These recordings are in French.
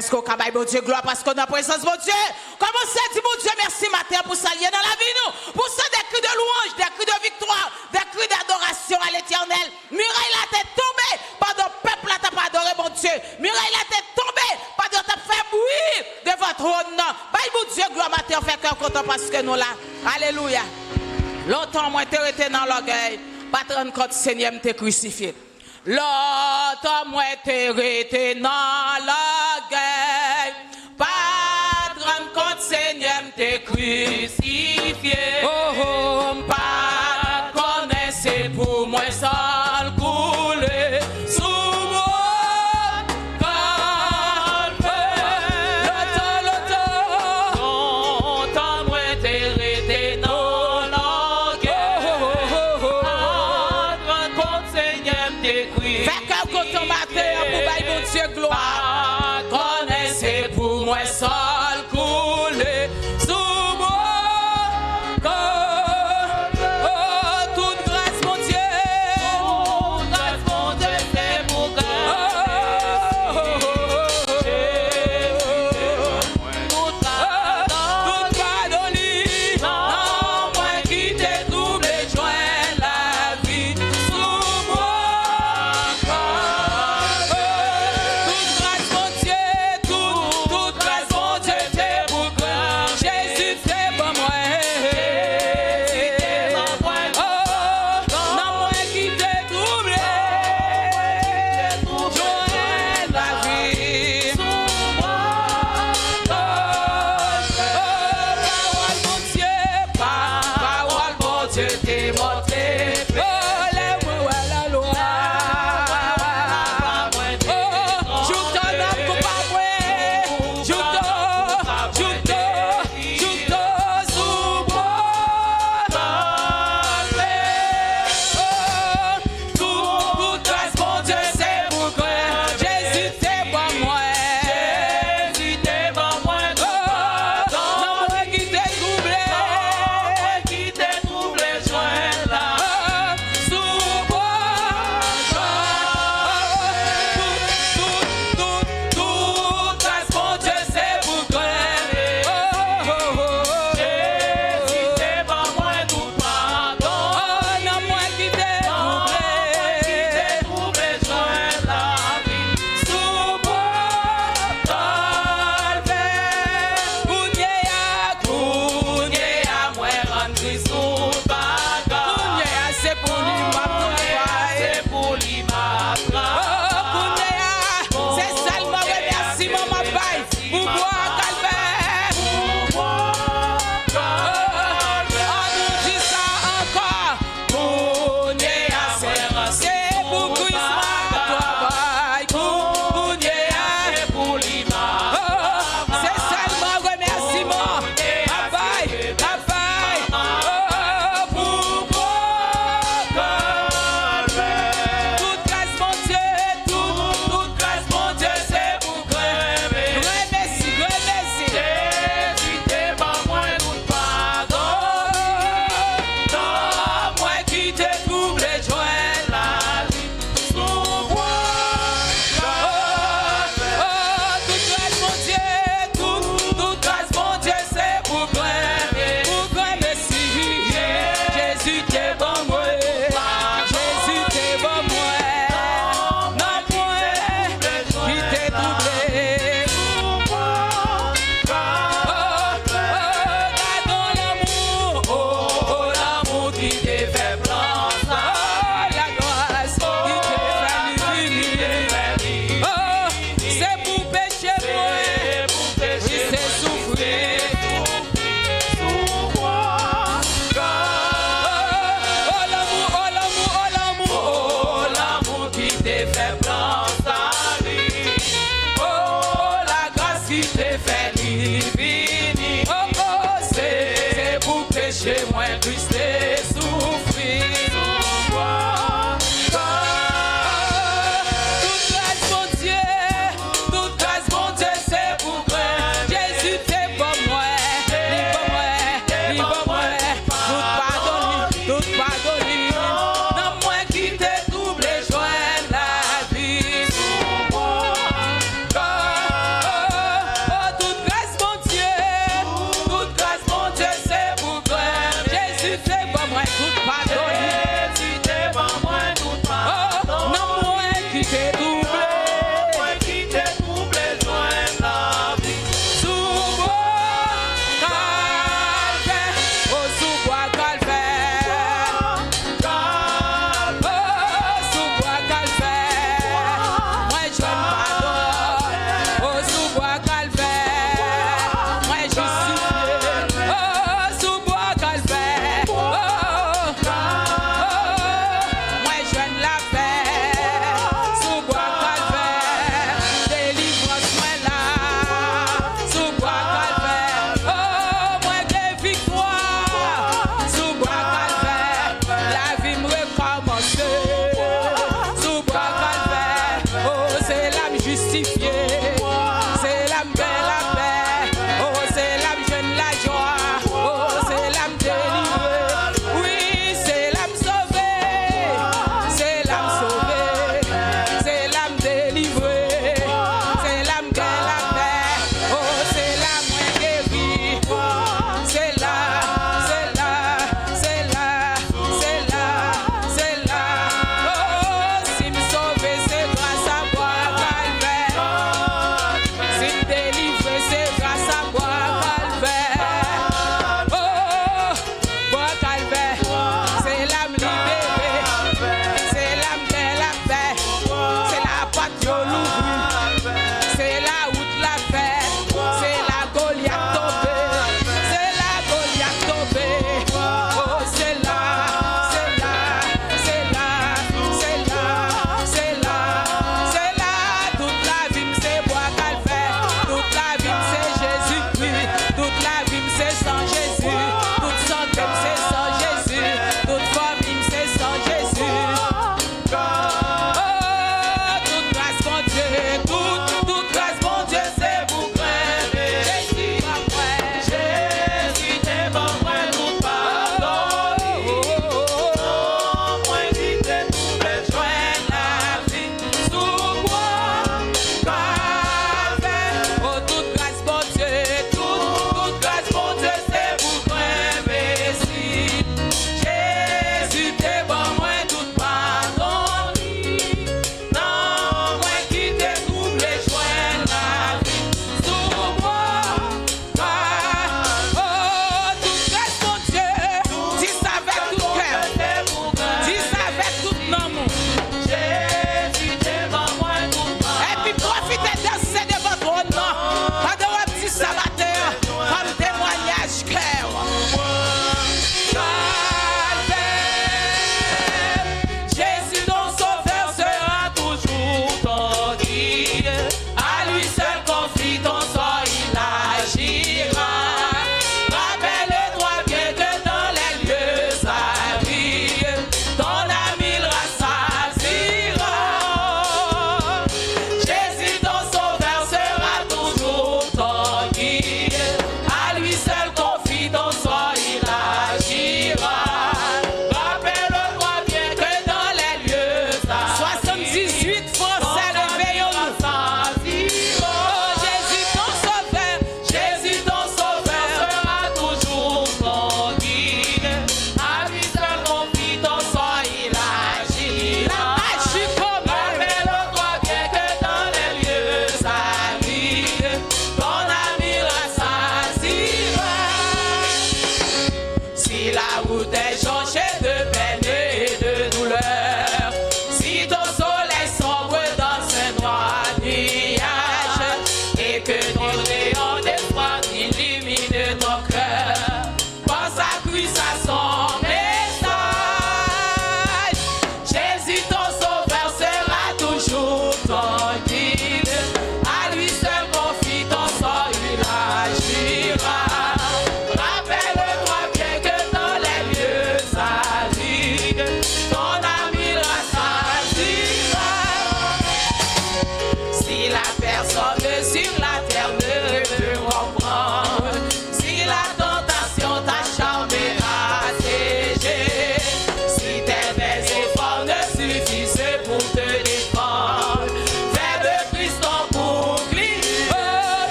Est-ce qu'on cabaye, bon Dieu, gloire, parce qu'on a présence, bon Dieu. Comment ça dit, mon Dieu, merci, matin, pour s'allier dans la vie, nous. Pour ça, des cris de louange, des cris de victoire, des cris d'adoration à l'éternel. Mireille, la tête tombée, pendant le peuple, là, t'as pas adoré, mon Dieu. Mireille, la tête tombée, pendant t'as fait bouillir de votre trône. Bye, mon Dieu, gloire, matin, fait cœur content parce que nous là. Alléluia. Longtemps, moi, t'es resté dans l'orgueil. Pas 34 Seigneur, t'es crucifié. Longtemps, moi, t'es resté dans l'orgueil. Pas 34 Seigneur, t'es crucifié. Oh, oh, pas connaissez pour moi, sans couler. Sous moi, longtemps, moi, t'es resté dans l'orgueil. Fait qu'un coton matin pour bailler mon Dieu gloire. Connaissez pour moi seul couler sous moi. Oh, toute grâce mon Dieu. Toute grâce mon Dieu c'est pour toute pardonnie. Non, moi qui t'ai troublé, joint la vie sous moi.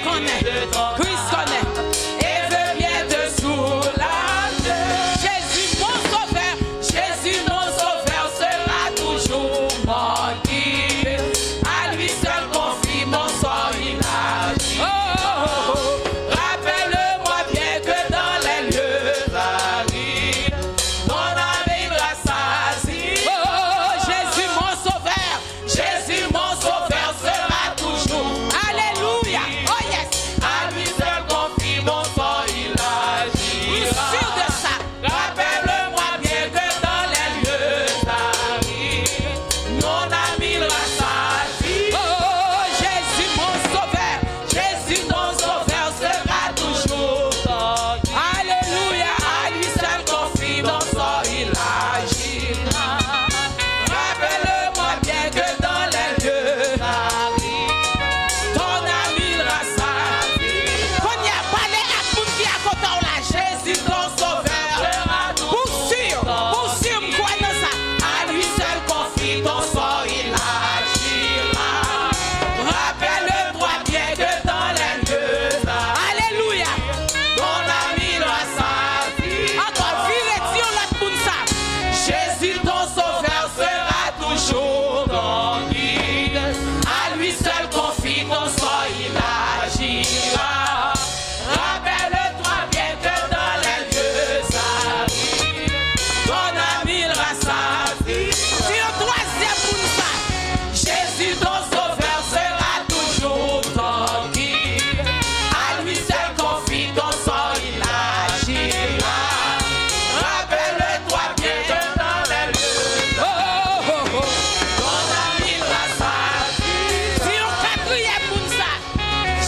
connaît. Christ connaît. Et veut bien te soulager. Jésus mon sauveur. Jésus mon sauveur sera toujours mon guide. À lui seul confie mon sort, il agit. Rappelle-moi bien que dans les lieux arides, ton âme rassasie. Jésus mon sauveur. Jésus mon sauveur sera toujours. Alléluia. Oh yes. À lui seul confie mon sort, il agira. Sûr de ça. Rappelle-moi bien que dans les lieux arides, mon ami rassasie. Jésus mon sauveur. Jésus mon sauveur sera toujours. Alléluia. À lui seul confie mon sort, il agira. Rappelle-moi bien que dans les lieux arides, ton ami rassasie. Qu'on y a parlé à tout qui a côté là. Jésus ton sauveur. Pour sûr, quoi dans ça. À lui seul confie ton sort, il agira. Rappelle-toi bien que dans les lieux arides, alléluia, ton ami rassasie. Encore vire-t-il l'autre pour ça. Jésus ton sauveur sera toujours ton guide. À lui seul confie ton sort, il agira. Rappelle-toi bien que dans les lieux arides, ton ami rassasie. Sur troisième pour ça. Jésus ton sauveur sera toujours ton guide. À lui seul confie ton sort, il agira. Rappelle-toi bien que dans les lieux ton ami rassasie. Sur quatrième pour ça.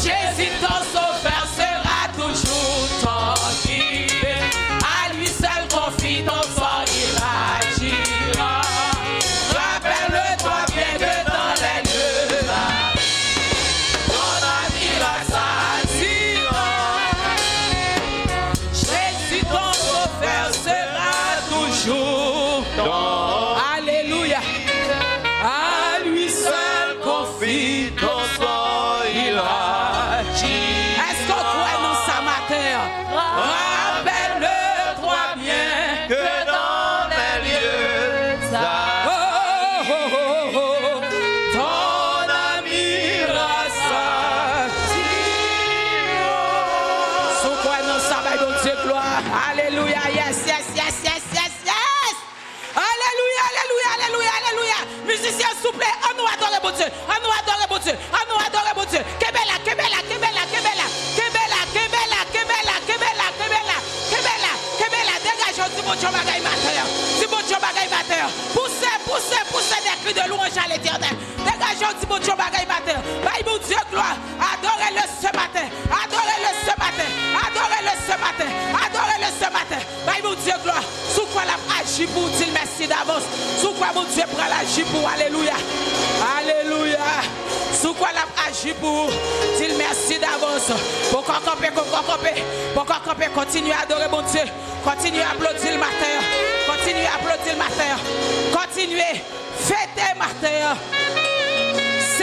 Jésus ton sauveur sera toujours ton guide. À lui seul confie ton sort, il agira. Rappelle-toi bien que dans les lieux ton ami rassasie. Jésus ton sauveur sera toujours ton. Alléluia. À lui seul confie ton sort, il agit. Est-ce qu'on croit dans sa matin? Rappelle-toi bien que dans les lieux ton ami rassasie. Sous quoi dans sa main, bon Dieu, gloire. Alléluia, yes, yes, yes, yes, yes, yes. Alléluia, alléluia, alléluia, alléluia. Musiciens, s'il vous plaît, on nous adore bon Dieu. On nous adore bon Dieu. On nous adore bon Dieu. Kebela, kebela, kebela, kebela. Kebela, kebela, kebela, kebela, kebela. Kebela, kebela. Dégagez du bon Dieu bagaille matin. Du bon Dieu bagaille matin. Poussez, poussez, poussez des cris de louange à l'éternel. Dégagez du bon Dieu bagaille matin. Bye, bon Dieu, gloire. Adorez-le ce matin. Adorez-le ce matin. Adorez-le ce matin. Adorez-le ce matin. Bye, bon Dieu, gloire. Sous quoi l'a agi pour dire merci d'avance. Sous quoi mon Dieu prend l'agi pour. Alléluia. Alléluia. Sous quoi l'a agi pour dire merci d'avance. Pourquoi camper, continuez à adorer mon Dieu. Continuez à applaudir le matin. Continuez à applaudir le matin. Continuez. Fêtez le matin.